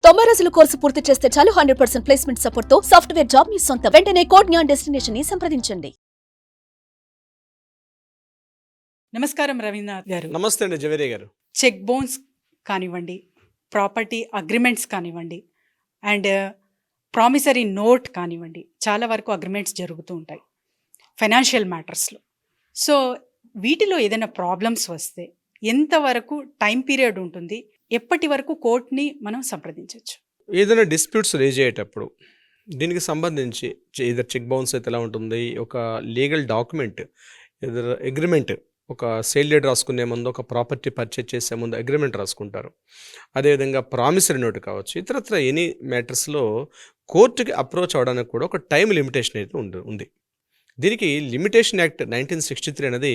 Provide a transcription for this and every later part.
90 రోజుల కోర్సు పూర్తి చేస్తే చాలు 100% ప్లేస్మెంట్ సపోర్ట్ తో సాఫ్ట్వేర్ జాబ్ మీ సొంతం. వెంటనే కోడ్ జ్ఞాన్ డెస్టినేషన్ ని సంప్రదించండి. నమస్కారం రవీంద్రనాథ్ గారు. నమస్తే అండి జవేరి గారు. చెక్ బౌన్స్ కానివ్వండి, ప్రాపర్టీ అగ్రిమెంట్స్ కానివ్వండి, అండ్ ప్రామిసరీ నోట్ కానివ్వండి, చాలా వరకు అగ్రిమెంట్స్ జరుగుతూ ఉంటాయి ఫైనాన్షియల్ మ్యాటర్స్లో. సో వీటిలో ఏదైనా ప్రాబ్లమ్స్ వస్తే ఎంతవరకు టైం పీరియడ్ ఉంటుంది, ఎప్పటి వరకు కోర్టుని మనం సంప్రదించవచ్చు? ఏదైనా డిస్ప్యూట్స్ రేజ్ అయ్యేటప్పుడు దీనికి సంబంధించి ఏదైనా చెక్ బౌన్స్ అయితే ఎలా ఉంటుంది, ఒక లీగల్ డాక్యుమెంట్ ఏదైనా అగ్రిమెంట్, ఒక సేల్ డీడ్ రాసుకునే ముందు, ఒక ప్రాపర్టీ పర్చేజ్ చేసే ముందు అగ్రిమెంట్ రాసుకుంటారు. అదేవిధంగా ప్రామిసరీ నోట్ కావచ్చు, ఇతరత్ర ఎనీ మ్యాటర్స్లో కోర్టుకి అప్రోచ్ అవ్వడానికి కూడా ఒక టైం లిమిటేషన్ అయితే ఉంది. దీనికి లిమిటేషన్ యాక్ట్ 1963 అనేది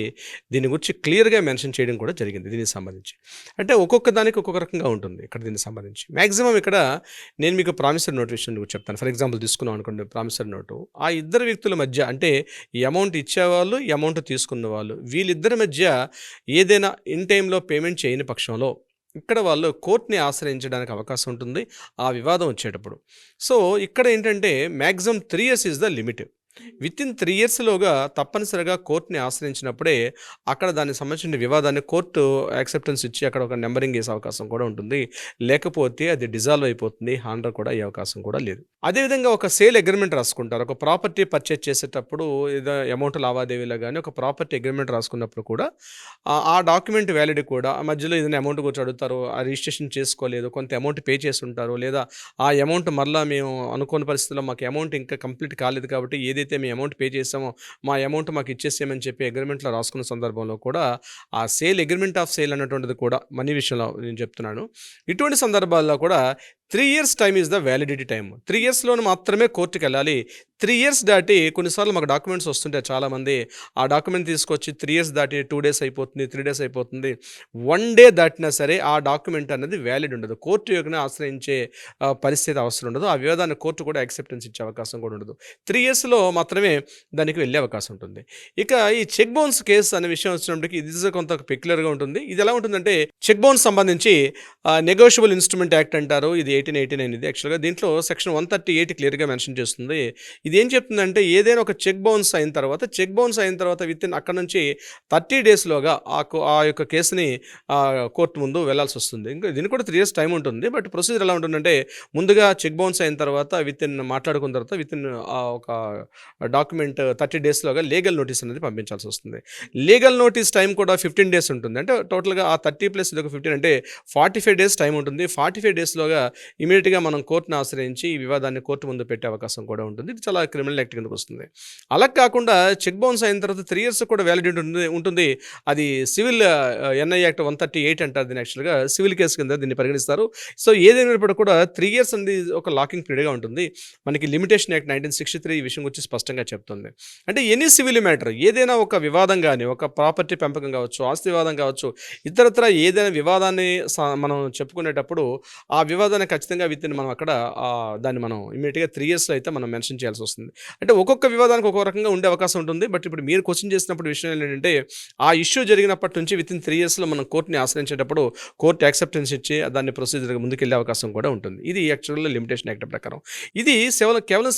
దీని గురించి క్లియర్గా మెన్షన్ చేయడం కూడా జరిగింది. దీనికి సంబంధించి అంటే ఒక్కొక్క దానికి ఒక్కొక్క రకంగా ఉంటుంది. ఇక్కడ దీనికి సంబంధించి మ్యాక్సిమం ఇక్కడ నేను మీకు ప్రామిసరీ నోట్ విషయం చెప్తాను. ఫర్ ఎగ్జాంపుల్ తీసుకున్నాం అనుకోండి, ప్రామిసరీ నోటు ఆ ఇద్దరు వ్యక్తుల మధ్య, అంటే ఈ అమౌంట్ ఇచ్చేవాళ్ళు, ఈ అమౌంట్ తీసుకున్న వాళ్ళు, వీళ్ళిద్దరి మధ్య ఏదైనా ఇన్ టైంలో పేమెంట్ చేయని పక్షంలో ఇక్కడ వాళ్ళు కోర్టుని ఆశ్రయించడానికి అవకాశం ఉంటుంది ఆ వివాదం వచ్చేటప్పుడు. సో ఇక్కడ ఏంటంటే maximum 3 years is the limit. Within 3 yearsలోగా తప్పనిసరిగా కోర్టుని ఆశ్రయించినప్పుడే అక్కడ దానికి సంబంధించిన వివాదాన్ని కోర్టు యాక్సెప్టెన్స్ ఇచ్చి అక్కడ ఒక నెంబరింగ్ వేసే అవకాశం కూడా ఉంటుంది. లేకపోతే అది డిజాల్వ్ అయిపోతుంది, హాండర్ కూడా అయ్యే అవకాశం కూడా లేదు. అదేవిధంగా ఒక సేల్ అగ్రిమెంట్ రాసుకుంటారు. ఒక ప్రాపర్టీ పర్చేజ్ చేసేటప్పుడు ఏదో అమౌంట్ లావాదేవీలో కానీ ఒక ప్రాపర్టీ అగ్రిమెంట్ రాసుకున్నప్పుడు కూడా ఆ డాక్యుమెంట్ వ్యాలిడ్ కూడా మధ్యలో ఏదైనా అమౌంట్ గురించి అడుగుతారు, ఆ రిజిస్ట్రేషన్ చేసుకోలేదు, కొంత అమౌంట్ పే చేసి ఉంటారు, లేదా ఆ అమౌంట్ మళ్ళీ మేము అనుకోని పరిస్థితుల్లో మాకు అమౌంట్ ఇంకా కంప్లీట్ కాలేదు కాబట్టి ఏదైతే మేము అమౌంట్ పే చేసామో మా అమౌంట్ మాకు ఇచ్చేసేయమని చెప్పి అగ్రిమెంట్లో రాసుకున్న సందర్భంలో కూడా ఆ సేల్ అగ్రిమెంట్ ఆఫ్ సేల్ అన్నటువంటిది కూడా మనీ విషయంలో నేను చెప్తున్నాను. ఇటువంటి సందర్భాల్లో కూడా 3 years time is the validity time. 3 yearsలోనే మాత్రమే కోర్టుకి వెళ్ళాలి. 3 years దాటి కొన్నిసార్లు మాకు డాక్యుమెంట్స్ వస్తుంటాయి చాలామంది, ఆ డాక్యుమెంట్ తీసుకొచ్చి 3 years దాటి 2 days అయిపోతుంది, 3 days అయిపోతుంది, 1 day దాటినా సరే ఆ డాక్యుమెంట్ అనేది వ్యాలిడ్ ఉండదు. కోర్టు యొక్కనే ఆశ్రయించే పరిస్థితి అవసరం ఉండదు. ఆ వివాదాన్ని కోర్టు కూడా యాక్సెప్టెన్స్ ఇచ్చే అవకాశం కూడా ఉండదు. 3 yearsలో మాత్రమే దానికి వెళ్ళే అవకాశం ఉంటుంది. ఇక ఈ చెక్ బౌన్స్ కేసు అనే విషయం వచ్చినప్పటికీ ఇది కొంత పెక్యులర్గా ఉంటుంది. ఇది ఎలా ఉంటుందంటే, చెక్ బౌన్స్ సంబంధించి నెగోషియబుల్ ఇన్స్ట్రుమెంట్ యాక్ట్ అంటారు. ఇది 1889 ఇది యాక్చువల్గా. దీంట్లో సెక్షన్ 138 క్లియర్గా మెన్షన్ చేస్తుంది. ఇది ఏం చెప్తుందంటే, ఏదైనా ఒక చెక్ బౌన్స్ అయిన తర్వాత విత్ ఇన్ అక్కడ నుంచి 30 daysలోగా ఆ యొక్క కేసుని కోర్టు ముందు వెళ్లాల్సి వస్తుంది. ఇంకా దీనికి కూడా 3 years టైం ఉంటుంది. బట్ ప్రొసీజర్ ఎలా ఉంటుందంటే, ముందుగా చెక్ బౌన్స్ అయిన తర్వాత విత్ ఇన్ మాట్లాడుకున్న తర్వాత విత్ ఇన్ ఒక డాక్యుమెంట్ 30 daysలోగా లీగల్ నోటీస్ అనేది పంపించాల్సి వస్తుంది. లీగల్ నోటీస్ టైం కూడా 15 days ఉంటుంది. అంటే టోటల్గా ఆ 30 ప్లస్ ఇది ఒక 15 అంటే 45 days టైం ఉంటుంది. 45 daysలోగా ఇమీడియట్గా మనం కోర్టును ఆశ్రయించి ఈ వివాదాన్ని కోర్టు ముందు పెట్టే అవకాశం కూడా ఉంటుంది. ఇది చాలా క్రిమినల్ యాక్ట్ కిందకు వస్తుంది. అలా కాకుండా చెక్ బౌన్స్ అయిన తర్వాత 3 years కూడా వ్యాలిడిటీ ఉంటుంది. అది సివిల్ ఎన్ఐ యాక్ట్ 138 అంటారు. దీన్ని యాక్చువల్గా సివిల్ కేసు కింద దీన్ని పరిగణిస్తారు. సో ఏదైనప్పుడు కూడా 3 years అనేది ఒక లాకింగ్ పీరియడ్గా ఉంటుంది. మనకి లిమిటేషన్ యాక్ట్ 1963 ఈ విషయం గురించి స్పష్టంగా చెప్తుంది. అంటే ఎనీ సివిల్ మ్యాటర్, ఏదైనా ఒక వివాదం కానీ, ఒక ప్రాపర్టీ పెంపకం కావచ్చు, ఆస్తి వివాదం కావచ్చు, ఇతరత్ర ఏదైనా వివాదాన్ని మనం చెప్పుకునేటప్పుడు ఆ వివాదాన్ని ఖచ్చితంగా విత్ ఇన్ మనం అక్కడ దాన్ని మనం ఇమీడియట్గా 3 yearsలో అయితే మనం మెన్షన్ చేయాల్సి వస్తుంది. అంటే ఒక్కొక్క వివాదానికి ఒక్కొక్క రకంగా ఉండే అవకాశం ఉంటుంది. బట్ ఇప్పుడు మీరు క్వశ్చన్ చేసినప్పుడు విషయం ఏంటంటే, ఆ ఇష్యూ జరిగినప్పటి నుంచి విత్ ఇన్ 3 yearsలో మనం కోర్టుని ఆశ్రయించేటప్పుడు కోర్టు యాక్సెప్టెన్స్ ఇచ్చి దాన్ని ప్రొసీజర్గా ముందుకెళ్ళే అవకాశం కూడా ఉంటుంది. ఇది యాక్చువల్గా లిమిటేషన్ యాక్ట్ ప్రకారం. ఇది కేవలం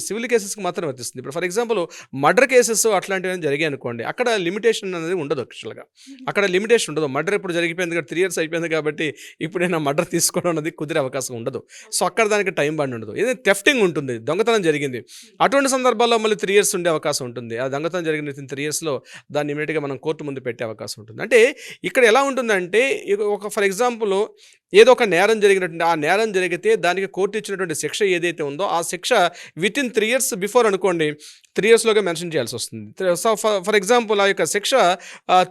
సివిల్ కేసెస్కి మాత్రం వర్తిస్తుంది. ఇప్పుడు ఫర్ ఎగ్జాంపుల్ మర్డర్ కేసెస్ అట్లాంటివి జరిగాయి అనుకోండి, అక్కడ లిమిటేషన్ అనేది ఉండదు. యాక్చువల్గా అక్కడ లిమిటేషన్ ఉండదు. మర్డర్ ఇప్పుడు జరిగిపోయింది కాబట్టి 3 years అయిపోయింది కాబట్టి ఇప్పుడైనా మర్డర్ తీసుకోవడం అనేది కుదిరే అవకాశం ఉండదు. సో అక్కడ దానికి టైం బండ్ ఉండదు. ఏదైనా థెఫ్టింగ్ ఉంటుంది, దొంగతనం జరిగింది, అటువంటి సందర్భాల్లో మళ్ళీ 3 years ఉండే అవకాశం ఉంటుంది. ఆ దొంగతనం జరిగిన 3 yearsలో దాన్ని ఇమీడియట్గా మనం కోర్టు ముందు పెట్టే అవకాశం ఉంటుంది. అంటే ఇక్కడ ఎలా ఉంటుందంటే, ఒక ఫర్ ఎగ్జాంపుల్ ఏదో ఒక నేరం జరిగినటువంటి, ఆ నేరం జరిగితే దానికి కోర్టు ఇచ్చినటువంటి శిక్ష ఏదైతే ఉందో ఆ శిక్ష విత్ ఇన్ 3 years బిఫోర్ అనుకోండి 3 yearsలోగా మెన్షన్ చేయాల్సి వస్తుంది. సో ఫర్ ఎగ్జాంపుల్ ఆ యొక్క శిక్ష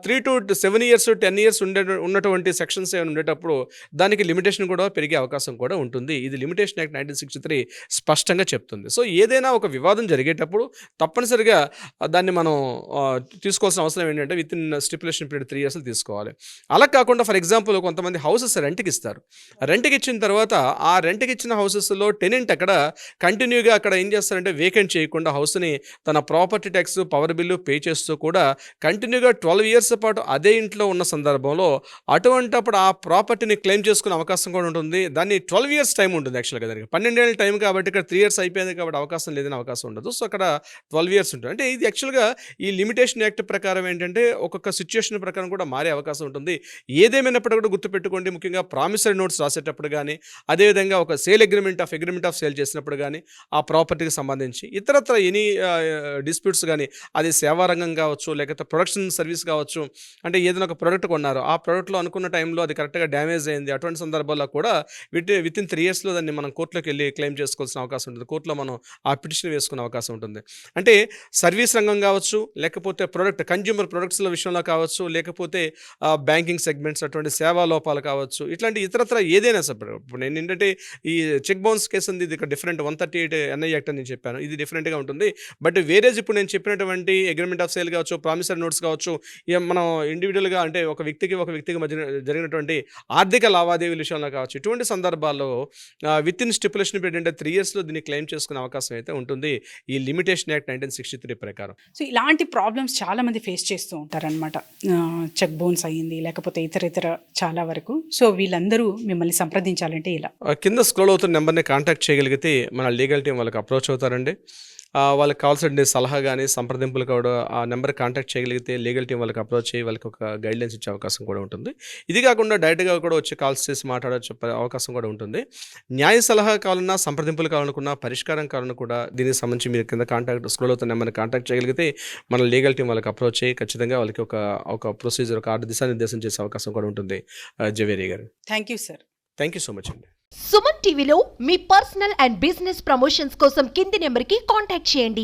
3 to 7 years 10 years ఉన్నటువంటి సెక్షన్స్ ఏమైనా ఉండేటప్పుడు దానికి లిమిటేషన్ కూడా పెరిగే అవకాశం కూడా ఉంటుంది. ఇది లిమిటేషన్ యాక్ట్ 1963 స్పష్టంగా చెప్తుంది. సో ఏదైనా ఒక వివాదం జరిగేటప్పుడు తప్పనిసరిగా దాన్ని మనం తీసుకోవాల్సిన అవసరం ఏంటంటే with in stipulation period 3 years తీసుకోవాలి. అలా కాకుండా ఫర్ ఎగ్జాంపుల్ కొంతమంది హౌసెస్ రెంట్కి ఇస్తారు. ఇస్తారు. రెంట్‌కి ఇచ్చిన తర్వాత ఆ రెంట్‌కి ఇచ్చిన హౌసెస్‌లో టెనెంట్ అక్కడ కంటిన్యూగా అక్కడ ఏం చేస్తారంటే వేకెంట్ చేయకుండా హౌస్‌ని తన property tax, power bill pay చేస్తూ కూడా కంటిన్యూగా 12 ఇయర్స్ పాటు అదే ఇంట్లో ఉన్న సందర్భంలో అటువంటప్పుడు ఆ ప్రాపర్టీని క్లెయిమ్ చేసుకునే అవకాశం కూడా ఉంటుంది. దాన్ని 12 ఇయర్స్ టైం ఉంటుంది యాక్చువల్‌గా దానికి. 12 ఏళ్ల టైం కాబట్టి ఇక్కడ 3 ఇయర్స్ అయిపోయింది కాబట్టి అవకాశం లేదని అవకాశం ఉండదు. సో, అక్కడ 12 ఇయర్స్ ఉంటుంది. అంటే ఇది యాక్చువల్‌గా ఈ లిమిటేషన్ యాక్ట్ ప్రకారం ఏంటంటే ఒక్కొక్క సిట్యుయేషన్ ప్రకారం కూడా మారే అవకాశం ఉంటుంది. ఏదేమైనప్పటికీ కూడా గుర్తుపెట్టుకోండి, ముఖ్యంగా ప్రామిసరీ నోట్స్ రాసేటప్పుడు గానీ, అదేవిధంగా ఒక సేల్ అగ్రిమెంట్ ఆఫ్ సేల్ చేసినప్పుడు గానీ, ఆ ప్రాపర్టీకి సంబంధించి ఇతరత్ర ఎనీ డిస్ప్యూట్స్ గానీ, అది సేవా రంగం కావచ్చు, లేకపోతే ప్రొడక్షన్ సర్వీస్ కావచ్చు, అంటే ఏదైనా ఒక ప్రొడక్ట్ కొన్నారు, ఆ ప్రొడక్ట్‌లో అనుకున్న టైంలో అది కరెక్ట్‌గా డ్యామేజ్ అయింది. అటువంటి సందర్భాల్లో కూడా వితిన్ 3 ఇయర్స్‌లో దాన్ని మనం కోర్టులోకి వెళ్లి క్లెయిమ్ చేసుకోవాల్సిన అవకాశం ఉంటుంది. కోర్టులో మనం ఆ పిటిషన్ వేసుకునే అవకాశం ఉంటుంది. అంటే సర్వీస్ రంగం కావచ్చు, లేకపోతే కన్జ్యూమర్ ప్రొడక్ట్స్‌ల విషయంలో కావచ్చు, లేకపోతే బ్యాంకింగ్ సెగ్మెంట్స్ అటువంటి సేవా లోపాలు కావచ్చు, ఇట్లాంటి ఇతరత్ర ఏదైనా సరే. ఇప్పుడు నేను ఏంటంటే ఈ చెక్ బౌన్స్ కేసు ఉంది, ఇది డిఫరెంట్ 138 ఎన్ఐ యాక్ట్ అని నేను చెప్పాను. ఇది డిఫరెంట్‌గా ఉంటుంది. బట్ వేరేజ్ ఇప్పుడు నేను చెప్పినటువంటి అగ్రిమెంట్ ఆఫ్ సేల్ కావచ్చు, ప్రామిసరీ నోట్స్ కావచ్చు, మనం ఇండివిజువల్‌గా అంటే ఒక వ్యక్తికి మధ్య జరిగినటువంటి ఆర్థిక లావాదేవీల విషయంలో కావచ్చు, ఇటువంటి సందర్భాల్లో వితిన్ స్టిపులేషన్ పీరియడ్ అంటే 3 ఇయర్స్‌లో దీన్ని క్లెయిమ్ చేసుకునే అవకాశం అయితే ఉంటుంది ఈ లిమిటేషన్ యాక్ట్ 1963 ప్రకారం. సో ఇలాంటి ప్రాబ్లమ్స్ చాలామంది ఫేస్ చేస్తూ ఉంటారనమాట. చెక్ బౌన్స్ అయ్యింది, లేకపోతే ఇతర చాలా వరకు. సో వీళ్ళందరూ మిమ్మల్ని సంప్రదించాలంటే ఇలా కింద స్క్రోల్ అవుతున్న నెంబర్ని కాంటాక్ట్ చేయగలిగితే మన లీగల్ టీం వాళ్ళకి అప్రోచ్ అవుతారండి. వాళ్ళకి కావాల్సిన సలహా కానీ సంప్రదింపులు కూడా ఆ నెంబర్ కాంటాక్ట్ చేయగలిగితే లీగల్ టీం వాళ్ళకి అప్రోచ్ చేయి వాళ్ళకి ఒక గైడ్లైన్స్ ఇచ్చే అవకాశం కూడా ఉంటుంది. ఇది కాకుండా డైరెక్ట్గా కూడా వచ్చి కాల్స్ చేసి మాట్లాడొచ్చే అవకాశం కూడా ఉంటుంది. న్యాయ సలహా కావాలన్నా, సంప్రదింపులు కావాలనుకున్నా, పరిష్కారం కావాలన్నా కూడా దీనికి సంబంధించి మీరు కింద స్క్రోల్ అవుతున్న నెంబర్ని కాంటాక్ట్ చేయగలిగితే మన లీగల్ టీం వాళ్ళకి అప్రోచ్ చేయి ఖచ్చితంగా వాళ్ళకి ఒక ప్రొసీజర్, ఒక దిశానిర్దేశం చేసే అవకాశం కూడా ఉంటుంది. జవేరి గారు, thank you sir. Thank you so much అండి. సుమన్ టీవీలో మీ పర్సనల్ అండ్ బిజినెస్ ప్రమోషన్స్ కోసం కింది నెంబర్కి కాంటాక్ట్ చేయండి.